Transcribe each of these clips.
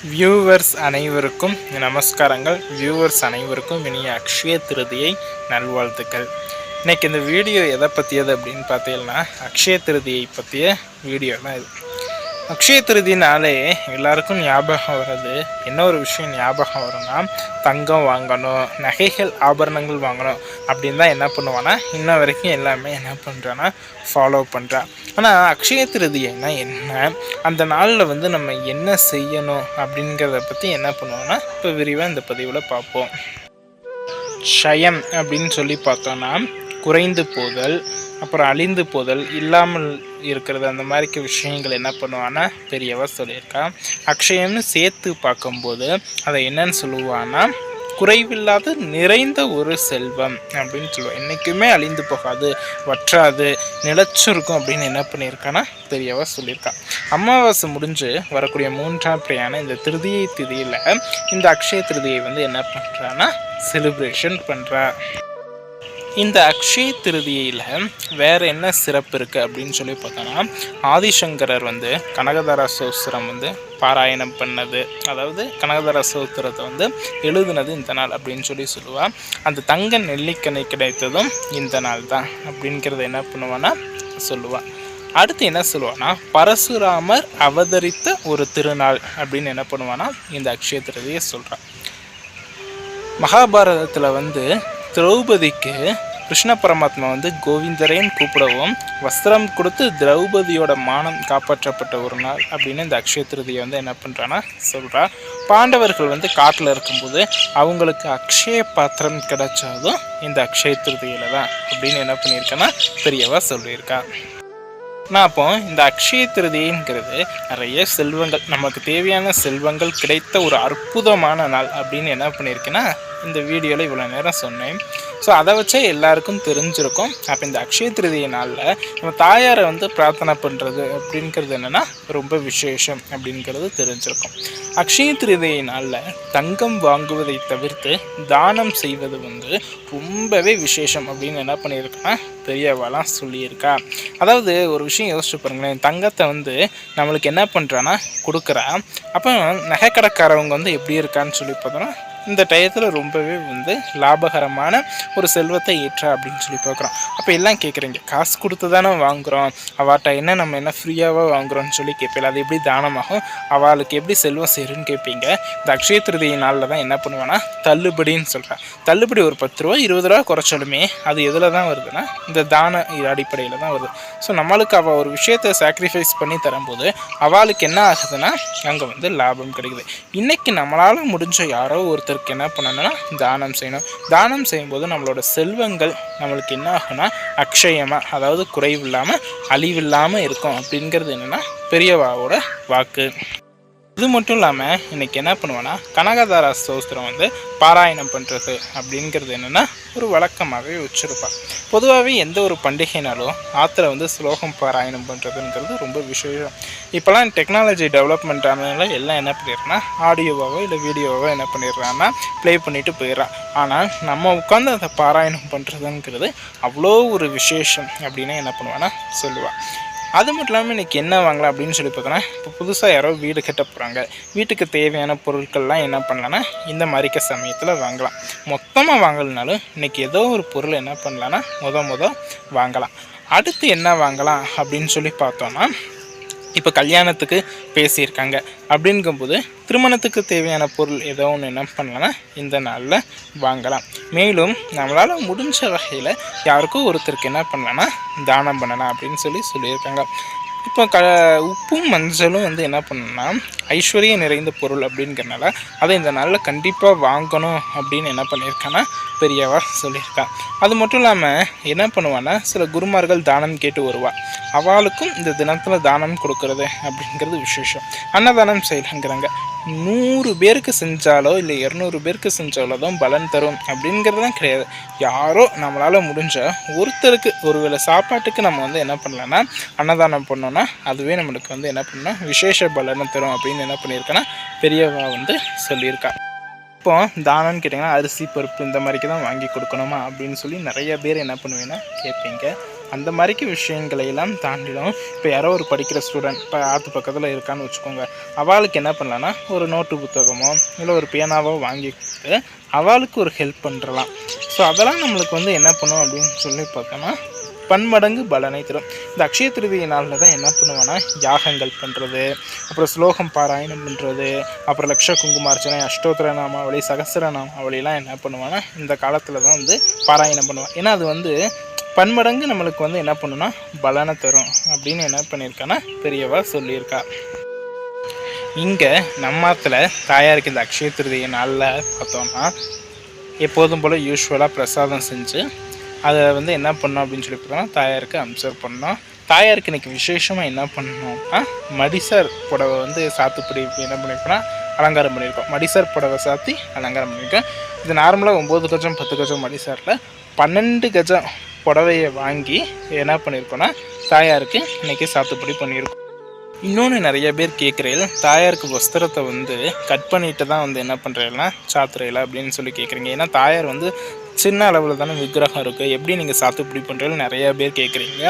Viewers அனைவருக்கும் நமஸ்காரங்கள். Viewers அனைவருக்கும் இனிய அக்ஷய திருதியை நல்வாழ்த்துக்கள். இன்றைக்கி இந்த வீடியோ எதை பற்றியது அப்படின்னு பார்த்தீங்கன்னா, அக்ஷய திருதியை பற்றிய வீடியோ தான் இது. அக்ஷய திருதினாலே எல்லாருக்கும் ஞாபகம் வர்றது என்ன ஒரு விஷயம் ஞாபகம் வரும்னா, தங்கம் வாங்கணும், நகைகள் ஆபரணங்கள் வாங்கணும் அப்படின்னு தான் என்ன பண்ணுவான்னா இன்ன வரைக்கும் எல்லாமே என்ன பண்ணுறான்னா ஃபாலோ பண்ணுறான். ஆனால் அக்ஷய திருதினா என்ன, அந்த நாளில் நம்ம என்ன செய்யணும் அப்படிங்கிறத பற்றி என்ன பண்ணுவோன்னா இப்போ விரிவாக இந்த பதிவில் பார்ப்போம். க்ஷயம் அப்படின்னு சொல்லி பார்த்தோன்னா குறைந்து போதல், அப்புறம் அழிந்து போதல், இல்லாமல் இருக்கிறது, அந்த மாதிரி விஷயங்கள் என்ன பண்ணுவான்னா பெரியவா சொல்லியிருக்கா. அக்ஷயம்னு சேர்த்து பார்க்கும்போது அதை என்னன்னு சொல்லுவான்னா குறைவில்லாத நிறைந்த ஒரு செல்வம் அப்படின்னு சொல்லுவோம். என்றைக்குமே அழிந்து போகாது, வற்றாது, நிலச்சிருக்கும் அப்படின்னு என்ன பண்ணியிருக்கான்னா பெரியவா சொல்லியிருக்கா. அமாவாசை முடிஞ்சு வரக்கூடிய 3ஆம் பிறையான இந்த திருதியை திதியில் இந்த அக்ஷய திருதியை என்ன பண்ணுறான்னா செலிப்ரேஷன் பண்ணுறா. இந்த அக்ஷய திருதியில் வேறு என்ன சிறப்பு இருக்குது அப்படின்னு சொல்லி பார்த்தோன்னா, ஆதிசங்கரர் கனகதார சோஸ்திரம் பாராயணம் பண்ணது, அதாவது கனகதார சோஸ்திரத்தை எழுதுனது இந்த நாள் அப்படின்னு சொல்லுவாள். அந்த தங்க நெல்லிக்கனை கிடைத்ததும் இந்த நாள் தான் அப்படிங்கிறத என்ன பண்ணுவான்னா சொல்லுவாள். அடுத்து என்ன சொல்லுவான்னா, பரசுராமர் அவதரித்த ஒரு திருநாள் அப்படின்னு என்ன பண்ணுவான்னா இந்த அக்ஷய திருதியை சொல்கிறான். மகாபாரதத்தில் திரௌபதிக்கு கிருஷ்ண பரமாத்மா கோவிந்தரேன்னு கூப்பிடவும் வஸ்திரம் கொடுத்து திரௌபதியோட மானம் காப்பாற்றப்பட்ட ஒரு நாள் அப்படின்னு இந்த அக்ஷய திருதியை என்ன பண்ணுறான்னா சொல்கிறா. பாண்டவர்கள் காட்டில் இருக்கும்போது அவங்களுக்கு அக்ஷய பாத்திரம் கிடைச்சதும் இந்த அக்ஷய திருதியில் தான் அப்படின்னு என்ன பண்ணியிருக்கேன்னா பெரியவா சொல்லியிருக்கா. நான் அப்போ இந்த அக்ஷய திருதிங்கிறது நிறைய செல்வங்கள், நமக்கு தேவையான செல்வங்கள் கிடைத்த ஒரு அற்புதமான நாள் அப்படின்னு என்ன பண்ணியிருக்கேன்னா இந்த வீடியோவில் இவ்வளோ நேரம் சொன்னேன். ஸோ அதை வச்சே எல்லாருக்கும் தெரிஞ்சிருக்கும். அப்போ இந்த அக்ஷய திருதிய நாளில் நம்ம தாயாரை பிரார்த்தனை பண்ணுறது அப்படிங்கிறது என்னென்னா ரொம்ப விசேஷம் அப்படிங்கிறது தெரிஞ்சிருக்கும். அக்ஷய திருதிய நாளில் தங்கம் வாங்குவதை தவிர்த்து தானம் செய்வது ரொம்பவே விசேஷம் அப்படின்னு என்ன பண்ணியிருக்கேன்னா பெரியவாலாம் சொல்லியிருக்கா. அதாவது ஒரு விஷயம் யோசிச்சு பாருங்களேன், தங்கத்தை நம்மளுக்கு என்ன பண்ணுறான்னா கொடுக்குறா. அப்போ நகைக்கடைக்காரவங்க எப்படி இருக்கான்னு சொல்லி பார்த்தோன்னா இந்த டயத்தில் ரொம்பவே லாபகரமான ஒரு செல்வத்தை ஏற்றா அப்படின்னு சொல்லி பார்க்குறோம். அப்போ எல்லாம் கேட்குறீங்க, காசு கொடுத்து தானே வாங்குகிறோம், அவாட்ட நம்ம என்ன ஃப்ரீயாகவா வாங்குகிறோன்னு சொல்லி கேட்பீங்க. அது எப்படி தானமாகும், அவளுக்கு எப்படி செல்வம் சேருன்னு கேட்பீங்க. இந்த அக்ஷய திருதியை நாளில் தான் என்ன பண்ணுவான்னா தள்ளுபடின்னு சொல்கிறான். தள்ளுபடி ஒரு 10 ரூபா 20 ரூபா குறைச்சாலுமே அது எதில் தான் வருதுன்னா இந்த தான அடிப்படையில் தான் வருது. ஸோ நம்மளுக்கு அவள் ஒரு விஷயத்தை சாக்ரிஃபைஸ் பண்ணி தரும்போது அவளுக்கு என்ன ஆகுதுன்னா அங்கே லாபம் கிடைக்குது. இன்றைக்கி நம்மளால் முடிஞ்ச யாரோ ஒருத்தருக்கு என்ன பண்ணணும்னா தானம் செய்யணும். தானம் செய்யும்போது நம்மளோட செல்வங்கள் நம்மளுக்கு என்ன ஆகும்னா அக்ஷயமாக, அதாவது குறைவில்லாமல் அழிவில்லாமல் இருக்கும் அப்படிங்கிறது என்னென்னா பெரியவாவோட வாக்கு. இது மட்டும் இல்லாமல் இன்றைக்கி என்ன பண்ணுவேன்னா கனகதார ஸ்தோத்திரம் பாராயணம் பண்ணுறது அப்படிங்கிறது என்னென்னா ஒரு வழக்கமாகவே வச்சுருப்பாள். பொதுவாகவே எந்த ஒரு பண்டிகைனாலும் ஆற்றுல ஸ்லோகம் பாராயணம் பண்ணுறதுங்கிறது ரொம்ப விசேஷம். இப்போலாம் டெக்னாலஜி டெவலப்மெண்ட் ஆனதுனால எல்லாம் என்ன பண்ணிடுறேன்னா ஆடியோவாவோ இல்லை வீடியோவாவோ என்ன பண்ணிடுறான்னா ப்ளே பண்ணிவிட்டு போயிடுறான். ஆனால் நம்ம உட்காந்து அதை பாராயணம் பண்ணுறதுங்கிறது அவ்வளோ ஒரு விசேஷம் அப்படின்னு என்ன பண்ணுவான்னா சொல்லுவாள். அது மட்டும் இல்லாமல் இன்றைக்கி என்ன வாங்கலாம் அப்படின்னு சொல்லி பார்த்தோன்னா, இப்போ புதுசாக யாரோ வீடு கட்ட போகிறாங்க, வீட்டுக்கு தேவையான பொருட்கள்லாம் என்ன பண்ணலான்னா இந்த மாதிரிக்க சமயத்தில் வாங்கலாம். மொத்தமாக வாங்கலைனாலும் இன்றைக்கி ஏதோ ஒரு பொருள் என்ன பண்ணலான்னா வாங்கலாம். அடுத்து என்ன வாங்கலாம் அப்படின்னு சொல்லி பார்த்தோன்னா, இப்போ கல்யாணத்துக்கு பேசியிருக்காங்க அப்படிங்கும்போது திருமணத்துக்கு தேவையான பொருள் ஏதோ ஒன்று என்ன பண்ணலான்னா இந்த நாளில் வாங்கலாம். மேலும் நம்மளால் முடிஞ்ச வகையில் யாருக்கும் ஒருத்தருக்கு என்ன பண்ணலான்னா தானம் பண்ணலாம் அப்படின்னு சொல்லியிருக்காங்க. இப்போ உப்பும் மஞ்சளும் என்ன பண்ணணும்னா ஐஸ்வர்யம் நிறைந்த பொருள் அப்படிங்கிறனால அதை இந்த நாளில் கண்டிப்பாக வாங்கணும் அப்படின்னு என்ன பண்ணியிருக்கான்னா பெரியவா சொல்லியிருக்கா. அது மட்டும் இல்லாமல் என்ன பண்ணுவான்னா சில குருமார்கள் தானம் கேட்டு வருவாள். அவளுக்கும் இந்த தினத்தில் தானம் கொடுக்கறது அப்படிங்கிறது விசேஷம். அன்னதானம் செய்யலைங்கிறாங்க. 100 பேருக்கு செஞ்சாலோ இல்லை 200 பேருக்கு செஞ்சாலோ தான் பலன் தரும் அப்படிங்கிறது தான் கிடையாது. யாரோ நம்மளால் முடிஞ்ச ஒருத்தருக்கு ஒருவேளை சாப்பாட்டுக்கு நம்ம என்ன பண்ணலான்னா அன்னதானம் பண்ணோன்னா அதுவே நம்மளுக்கு என்ன பண்ணோன்னா விசேஷ பலனை தரும் அப்படின்னு என்ன பண்ணியிருக்கேன்னா பெரியவா சொல்லியிருக்கா. இப்போ தானம்னு கேட்டிங்கன்னா அரிசி பருப்பு இந்த மாதிரிக்கு தான் வாங்கி கொடுக்கணுமா அப்படின்னு சொல்லி நிறைய பேர் என்ன பண்ணுவீங்கன்னா கேட்பீங்க. அந்த மாதிரிக்கு விஷயங்களை எல்லாம் தாண்டிடும். இப்போ யாரோ ஒரு படிக்கிற ஸ்டூடெண்ட் இப்போ ஆற்று பக்கத்தில் இருக்கான்னு வச்சுக்கோங்க, அவளுக்கு என்ன பண்ணலான்னா ஒரு நோட்டு புத்தகமோ இல்லை ஒரு பேனாவோ வாங்கி கொடுத்து அவளுக்கு ஒரு ஹெல்ப் பண்ணுறலாம். ஸோ அதெல்லாம் நம்மளுக்கு வந்து என்ன பண்ணும் அப்படின்னு சொல்லி பார்த்தோன்னா பன்மடங்கு பலனை தரும். இந்த அக்ஷய திருதியை நாளில் தான் என்ன பண்ணுவான்னா யாகங்கள் பண்ணுறது, அப்புறம் ஸ்லோகம் பாராயணம் பண்ணுறது, அப்புறம் லக்ஷ குங்குமார்ச்சனை, அஷ்டோத்திர நாமாவளி, சகஸ்ர நாமாவளிலாம் என்ன பண்ணுவான்னா இந்த காலத்தில் தான் வந்து பாராயணம் பண்ணுவான். ஏன்னா அது வந்து பன்மடங்கு நம்மளுக்கு வந்து என்ன பண்ணுன்னா பலனை தரும் அப்படின்னு என்ன பண்ணியிருக்கான்னா பெரியவா சொல்லியிருக்கா. இங்கே நம்மத்தில் தாயாருக்கு இந்த அக்ஷய திருதியை நாளில் பார்த்தோன்னா எப்போதும் போல் யூஸ்வலாக பிரசாதம் செஞ்சு அதை வந்து என்ன பண்ணோம் அப்படின்னு சொல்லி பார்த்தோம்னா தாயாருக்கு அப்சர்வ் பண்ணோம். தாயாருக்கு இன்றைக்கி விசேஷமாக என்ன பண்ணோம்னா மடிசார் புடவை வந்து சாத்துப்படி என்ன பண்ணியிருக்கோன்னா அலங்காரம் பண்ணியிருக்கோம். மடிசார் புடவை சாத்தி அலங்காரம் பண்ணியிருக்கோம். இது நார்மலாக 9 கஜம் 10 கஜம் மடிசாரில் 12 கஜம் புடவையை வாங்கி என்ன பண்ணியிருக்கோன்னா தாயாருக்கு இன்றைக்கி சாத்துப்படி பண்ணியிருக்கோம். இன்னொன்று நிறைய பேர் கேட்குறீங்க, தாயாருக்கு வஸ்திரத்தை வந்து கட் பண்ணிட்டு தான் வந்து என்ன பண்ணுறீங்களா சாத்துறையில அப்படின்னு சொல்லி கேட்குறீங்க. ஏன்னா தாயார் வந்து சின்ன அளவில் தானே விக்கிரகம் இருக்குது, எப்படி நீங்கள் சாத்துப்படி பண்ணுறீங்கன்னு நிறையா பேர் கேட்குறீங்க.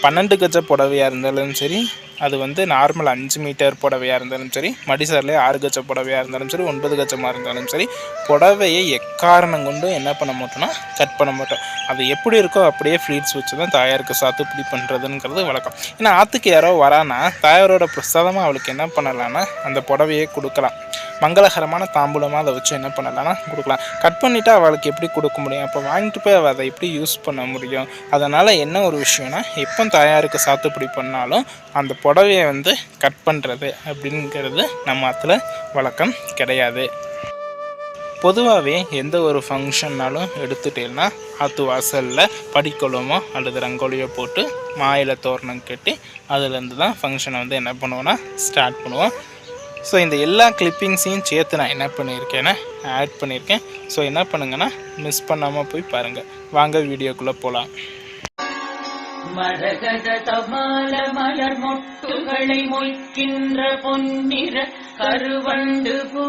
12 கஜ புடவையாக இருந்தாலும் சரி, அது வந்து நார்மல் 5 மீட்டர் புடவையாக இருந்தாலும் சரி, மடிசாரில் 6 கஜ புடவையாக இருந்தாலும் சரி, 9 கஜமாக இருந்தாலும் சரி, புடவையை எக்காரணம் கொண்டும் என்ன பண்ண மாட்டோம்னா கட் பண்ண மாட்டோம். அது எப்படி இருக்கோ அப்படியே ஃப்ளீட்ஸ் வச்சு தான் தாயாருக்கு சாத்துப்படி பண்ணுறதுங்கிறது வழக்கம். ஏன்னா ஆற்றுக்கு யாரோ வரானா தாயாரோட பிரசாதமாக அவளுக்கு என்ன பண்ணலான்னா அந்த புடவையை கொடுக்கலாம். மங்களகரமான தாம்பூலமாக அதை வச்சு என்ன பண்ணலான்னா கொடுக்கலாம். கட் பண்ணிவிட்டு அவளுக்கு எப்படி கொடுக்க முடியும்? அப்போ வாங்கிட்டு போய் அவள் அதை எப்படி யூஸ் பண்ண முடியும்? அதனால் என்ன ஒரு விஷயம்னா எப்போ தாயாருக்கு சாத்துப்படி பண்ணாலும் அந்த புடவையை வந்து கட் பண்ணுறது அப்படிங்கிறது நம்ம ஆற்றுல வழக்கம் கிடையாது. பொதுவாகவே எந்த ஒரு ஃபங்க்ஷன்னாலும் எடுத்துட்டேன்னா ஆற்று வாசலில் படிக்கொலமோ அல்லது ரங்கோலியோ போட்டு மாயில தோரணம் கட்டி அதுலேருந்து தான் ஃபங்க்ஷனை வந்து என்ன பண்ணுவோன்னா ஸ்டார்ட் பண்ணுவோம். ஸோ இந்த எல்லா கிளிப்பிங்ஸையும் சேர்த்து நான் என்ன பண்ணியிருக்கேன்னா ஆட் பண்ணியிருக்கேன். ஸோ என்ன பண்ணுங்கன்னா மிஸ் பண்ணாமல் போய் பாருங்கள். வாங்க வீடியோக்குள்ளே போகலாம். மரகத தமால மலர் மொட்டுகளை மொய்க்கின்ற பொன்னிற கருவண்டு போ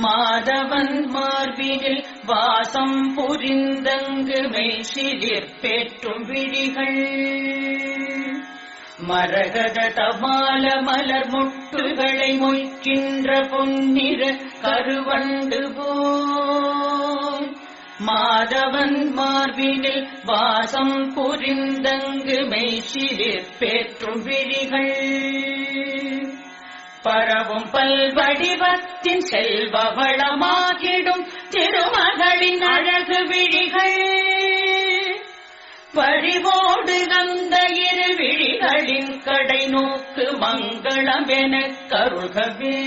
மாதவன் மார்பினில் வாசம் புரிந்தங்கு மெய்சிலிர் பேற்றும் விழிகள் மரகத தமால மலர் மொட்டுகளை மொய்க்கின்ற பொன்னிற கருவண்டு போ மாதவன் மார்பினில் வாசம் புரிந்தங்கு மெய்சிலிர் பேற்றும் விழிகள் பரவும் பல்வடிவத்தின் செல்வ வளமாகிடும் திருமகளின் அழகு விழிகள் பறிவோடு வந்த இரு விழிகளின் கடை நோக்கு மங்களமென கருகவே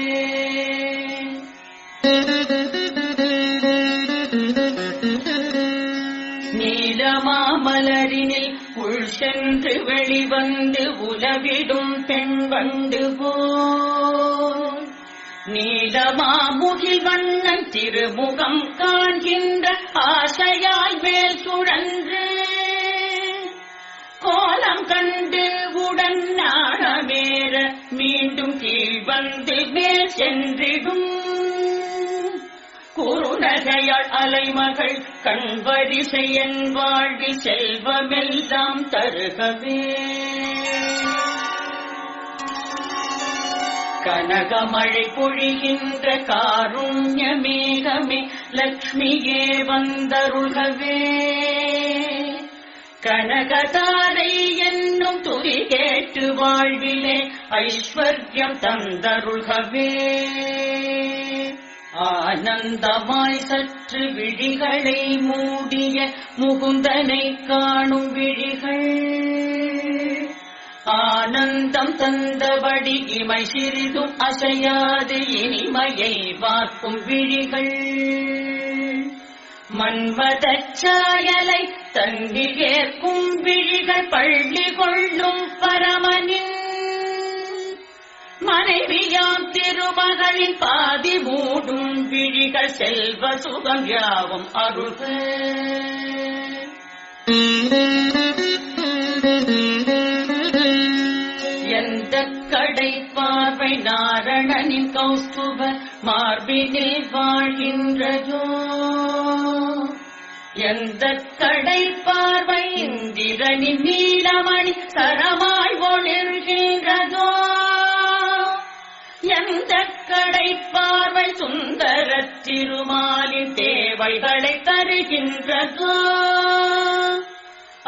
நீலமாமலரினில் உள் சென்று வெளிவந்து உலவிடும் பெண் வண்டு போல் நீலமாமுகில் வண்ணன் திருமுகம் காண்கின்ற ஆசையாய் மேல் சுழன்று கோலம் கண்டு உடன் நாணமேற மீண்டும் கீழ் வந்து மேல் சென்றிடும் குறுநகையாள் அலைமகள் கண்வரிசை என் வாழ்வில் செல்வமெல்லாம் தருகவே கனகமழை பொழிகின்ற காருண்ய மேகமே லக்ஷ்மியே வந்தருள்கவே கனகதாரை என்னும் துதி கேட்டு வாழ்விலே ஐஸ்வர்யம் தந்தருள்கவே ஆனந்தமாய் சற்று விழிகளை மூடிய முகுந்தனை காணும் விழிகள் ஆனந்தம் தந்தபடி இமை சிறிதும் அசையாது இனிமையை பார்க்கும் விழிகள் மன்மதச் சாயலை தன்னில் ஏற்கும் விழிகள் பள்ளி கொள்ளும் பரமனின் மனைவியாம் திருமகளின் பாதி மூடும் விழிகள் செல்வ சுகம் யாவும் அருள்க எந்த கடை பார்வை நாரணனின் கௌஸ்துப மார்பினில் வாழ்கின்றதோ எந்த கடை பார்வை இந்திரனின் நீலமணி சரமாய் ஒளிர்கின்றதோ, எந்த கடை பார்வை சுந்தர திருமாலின் தேவைகளை தருகின்றதோ,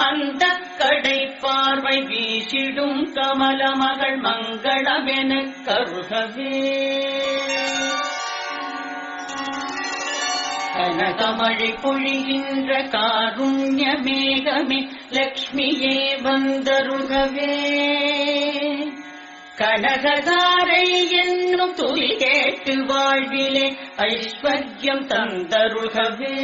அந்த கடை பார்வை வீசிடும் கமல மகள் மங்களமென கருகவே. கனகமழை பொழிகின்ற காருண்ய மேகமே லக்ஷ்மியே வந்தருகவே. கனகதாரை என்னும் துளி கேட்டு வாழ்விலே ஐஸ்வர்யம் தந்தருகவே.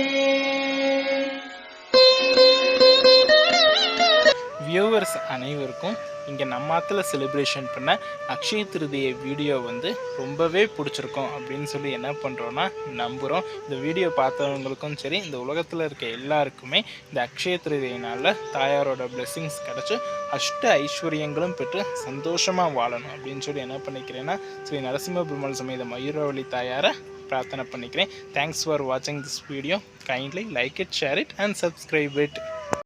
வியூவர்ஸ் அனைவருக்கும் இங்கே நம்ம ஆற்றுல செலிப்ரேஷன் பண்ண அக்ஷய திருதியை வீடியோ வந்து ரொம்பவே பிடிச்சிருக்கோம் அப்படின்னு சொல்லி என்ன பண்ணுறோன்னா நம்புகிறோம். இந்த வீடியோ பார்த்தவங்களுக்கும் சரி, இந்த உலகத்தில் இருக்க எல்லாருக்குமே இந்த அக்ஷய திருதியினால் தாயாரோட பிளெஸ்ஸிங்ஸ் கிடச்சி அஷ்ட ஐஸ்வர்யங்களும் பெற்று சந்தோஷமாக வாழணும் அப்படின்னு சொல்லி என்ன பண்ணிக்கிறேன்னா ஸ்ரீ நரசிம்ம பெருமாள் சமேத மயூரவள்ளி தாயாரை பிரார்த்தனை பண்ணிக்கிறேன். தேங்க்ஸ் ஃபார் வாட்சிங் this video. Kindly like it, share it and subscribe it.